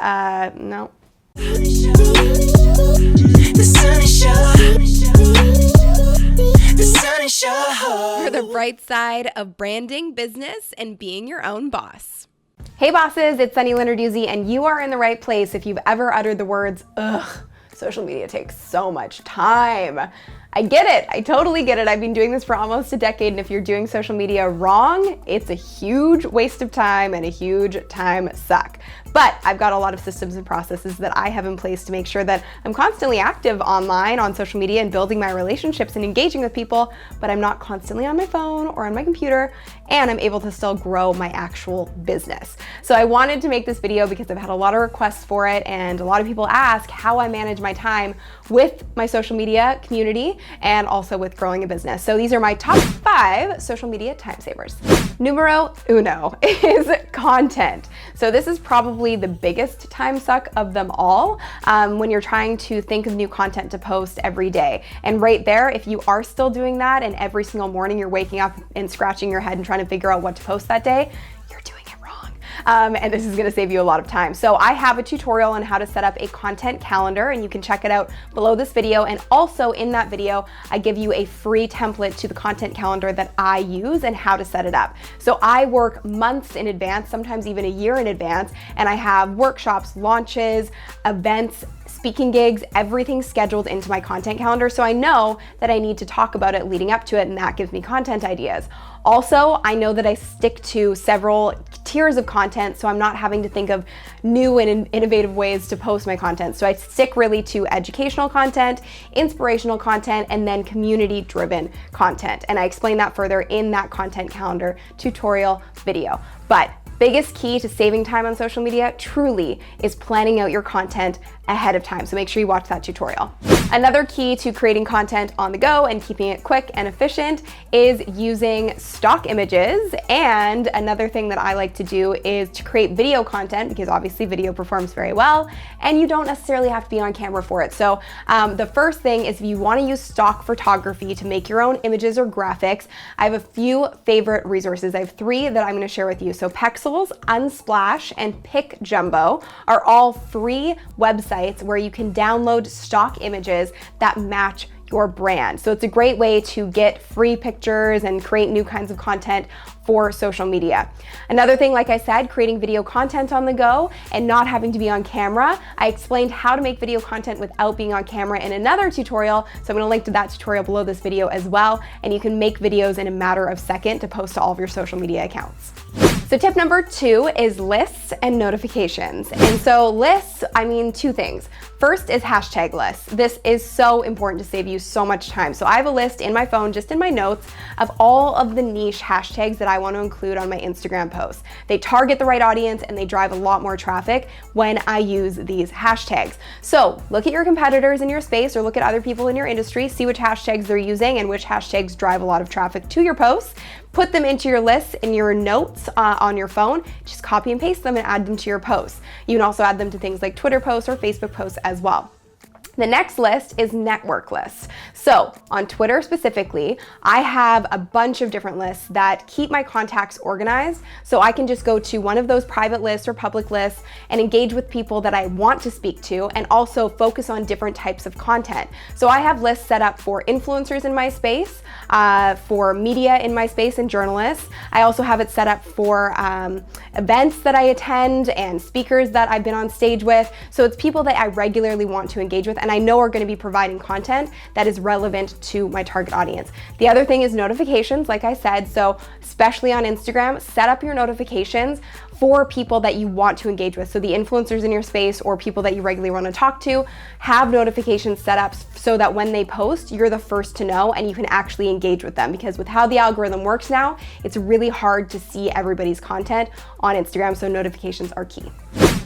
no. For the bright side of branding, business, and being your own boss. Hey bosses, it's Sunny Lenarduzzi, and you are in the right place if you've ever uttered the words, ugh, social media takes so much time. I get it. I totally get it. I've been doing this for almost a decade, and if you're doing social media wrong, it's a huge waste of time and a huge time suck. But I've got a lot of systems and processes that I have in place to make sure that I'm constantly active online on social media and building my relationships and engaging with people, but I'm not constantly on my phone or on my computer, and I'm able to still grow my actual business. So I wanted to make this video because I've had a lot of requests for it, and a lot of people ask how I manage my time with my social media community and also with growing a business. So these are my top 5 social media time savers. Numero uno is content. So this is probably the biggest time suck of them all when you're trying to think of new content to post every day. And right there, if you are still doing that and every single morning you're waking up and scratching your head and trying to figure out what to post that day, you're doing it wrong. And this is gonna save you a lot of time. So I have a tutorial on how to set up a content calendar, and you can check it out below this video. And also in that video, I give you a free template to the content calendar that I use and how to set it up. So I work months in advance, sometimes even a year in advance, and I have workshops, launches, events, speaking gigs, everything scheduled into my content calendar. So I know that I need to talk about it leading up to it, and that gives me content ideas. Also, I know that I stick to several tiers of content, so I'm not having to think of new and innovative ways to post my content. So I stick really to educational content, inspirational content, and then community-driven content. And I explain that further in that content calendar tutorial video. But biggest key to saving time on social media truly is planning out your content ahead of time. So make sure you watch that tutorial. Another key to creating content on the go and keeping it quick and efficient is using stock images. And another thing that I like to do is to create video content, because obviously video performs very well and you don't necessarily have to be on camera for it. So the first thing is, if you want to use stock photography to make your own images or graphics, I have a few favorite resources. I have 3 that I'm going to share with you. So Pexels, Unsplash, and PicJumbo are all free websites where you can download stock images that match your brand. So it's a great way to get free pictures and create new kinds of content for social media. Another thing, like I said, creating video content on the go and not having to be on camera. I explained how to make video content without being on camera in another tutorial, so I'm gonna link to that tutorial below this video as well, and you can make videos in a matter of seconds to post to all of your social media accounts. So tip number 2 is lists and notifications. And so lists, I mean 2 things. First is hashtag lists. This is so important to save you so much time. So I have a list in my phone, just in my notes, of all of the niche hashtags that I want to include on my Instagram posts. They target the right audience and they drive a lot more traffic when I use these hashtags. So look at your competitors in your space, or look at other people in your industry, see which hashtags they're using and which hashtags drive a lot of traffic to your posts. Put them into your lists in your notes on your phone. Just copy and paste them and add them to your posts. You can also add them to things like Twitter posts or Facebook posts as well. The next list is network lists. So on Twitter specifically, I have a bunch of different lists that keep my contacts organized, so I can just go to one of those private lists or public lists and engage with people that I want to speak to, and also focus on different types of content. So I have lists set up for influencers in my space, for media in my space and journalists. I also have it set up for events that I attend and speakers that I've been on stage with. So it's people that I regularly want to engage with and I know are going to be providing content that is relevant to my target audience. The other thing is notifications, like I said. So especially on Instagram, set up your notifications for people that you want to engage with. So the influencers in your space or people that you regularly want to talk to, have notifications set up so that when they post, you're the first to know and you can actually engage with them. Because with how the algorithm works now, it's really hard to see everybody's content on Instagram, so notifications are key.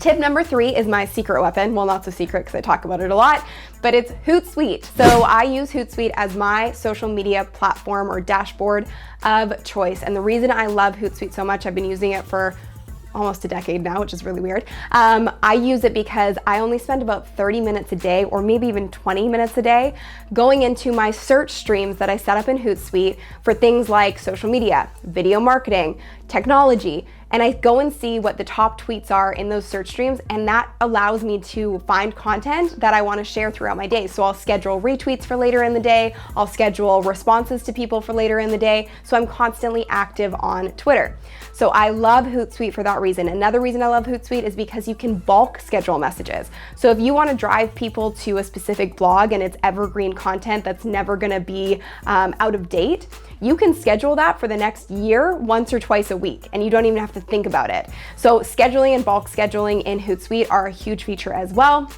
Tip number 3 is my secret weapon. Well, not so secret because I talk about it a lot, but it's HootSuite. So I use HootSuite as my social media platform or dashboard of choice. And the reason I love HootSuite so much, I've been using it for almost a decade now, which is really weird. I use it because I only spend about 30 minutes a day, or maybe even 20 minutes a day, going into my search streams that I set up in HootSuite for things like social media, video marketing, technology, and I go and see what the top tweets are in those search streams, and that allows me to find content that I want to share throughout my day. So I'll schedule retweets for later in the day, I'll schedule responses to people for later in the day, so I'm constantly active on Twitter. So I love HootSuite for that reason. Another reason I love HootSuite is because you can bulk schedule messages. So if you want to drive people to a specific blog and it's evergreen content that's never going to be out of date, you can schedule that for the next year once or twice a week, and you don't even have to think about it. So scheduling and bulk scheduling in HootSuite are a huge feature as well.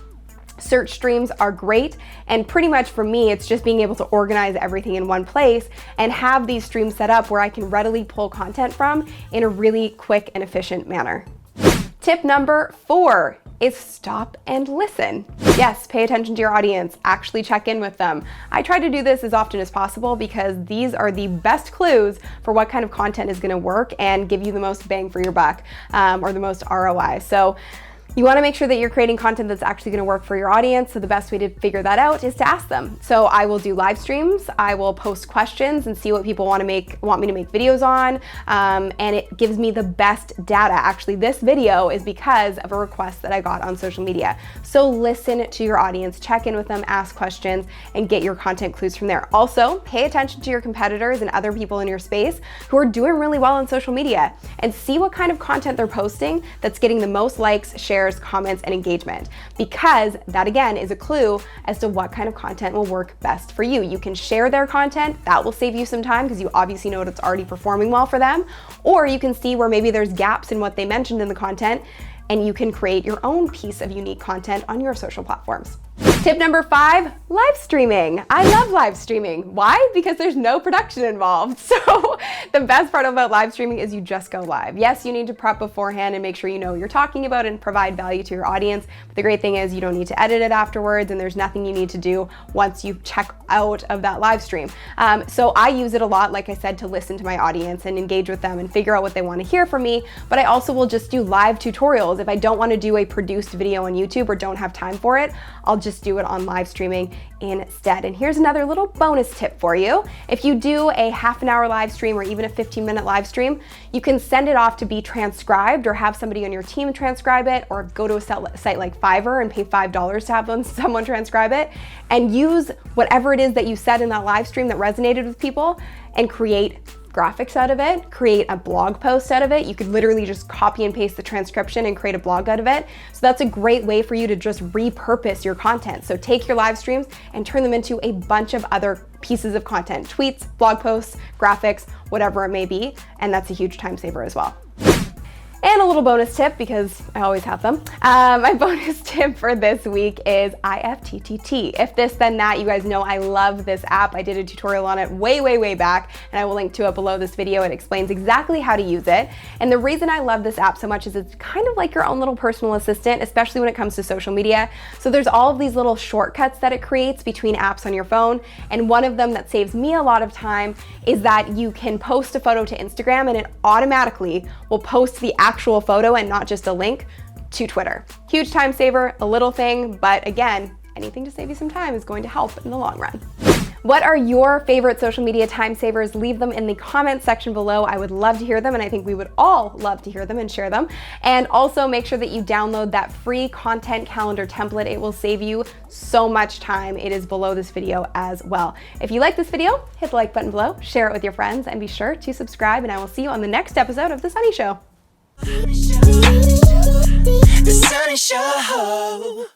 Search streams are great, and pretty much for me, it's just being able to organize everything in one place and have these streams set up where I can readily pull content from in a really quick and efficient manner. Tip number 4 is stop and listen. Yes, pay attention to your audience, actually check in with them. I try to do this as often as possible because these are the best clues for what kind of content is gonna work and give you the most bang for your buck, or the most ROI. So you want to make sure that you're creating content that's actually going to work for your audience. So the best way to figure that out is to ask them. So I will do live streams, I will post questions and see what people want me to make videos on, and it gives me the best data. Actually, this video is because of a request that I got on social media. So listen to your audience, check in with them, ask questions, and get your content clues from there. Also, pay attention to your competitors and other people in your space who are doing really well on social media, and see what kind of content they're posting that's getting the most likes, shares, comments, and engagement, because that again is a clue as to what kind of content will work best for you. You can share their content, that will save you some time because you obviously know it's already performing well for them, or you can see where maybe there's gaps in what they mentioned in the content, and you can create your own piece of unique content on your social platforms. Tip number 5, live streaming. I love live streaming. Why? Because there's no production involved. So the best part about live streaming is you just go live. Yes, you need to prep beforehand and make sure you know what you're talking about and provide value to your audience. But the great thing is you don't need to edit it afterwards, and there's nothing you need to do once you check out of that live stream. So I use it a lot, like I said, to listen to my audience and engage with them and figure out what they want to hear from me. But I also will just do live tutorials. If I don't want to do a produced video on YouTube or don't have time for it, I'll just do it on live streaming instead. And here's another little bonus tip for you. If you do a half an hour live stream or even a 15-minute live stream, you can send it off to be transcribed or have somebody on your team transcribe it, or go to a site like Fiverr and pay $5 to have someone transcribe it, and use whatever it is that you said in that live stream that resonated with people and create graphics out of it, create a blog post out of it. You could literally just copy and paste the transcription and create a blog out of it. So that's a great way for you to just repurpose your content. So take your live streams and turn them into a bunch of other pieces of content, tweets, blog posts, graphics, whatever it may be. And that's a huge time saver as well. And a little bonus tip, because I always have them. My bonus tip for this week is IFTTT. If this, then that. You guys know I love this app. I did a tutorial on it way back, and I will link to it below this video. It explains exactly how to use it. And the reason I love this app so much is it's kind of like your own little personal assistant, especially when it comes to social media. So there's all of these little shortcuts that it creates between apps on your phone. And one of them that saves me a lot of time is that you can post a photo to Instagram and it automatically will post the actual photo and not just a link to Twitter. Huge time saver, a little thing, but again, anything to save you some time is going to help in the long run. What are your favorite social media time savers? Leave them in the comments section below. I would love to hear them, and I think we would all love to hear them and share them. And also make sure that you download that free content calendar template. It will save you so much time. It is below this video as well. If you like this video, hit the like button below, share it with your friends, and be sure to subscribe, and I will see you on the next episode of The Sunny Show. The Sunny Show.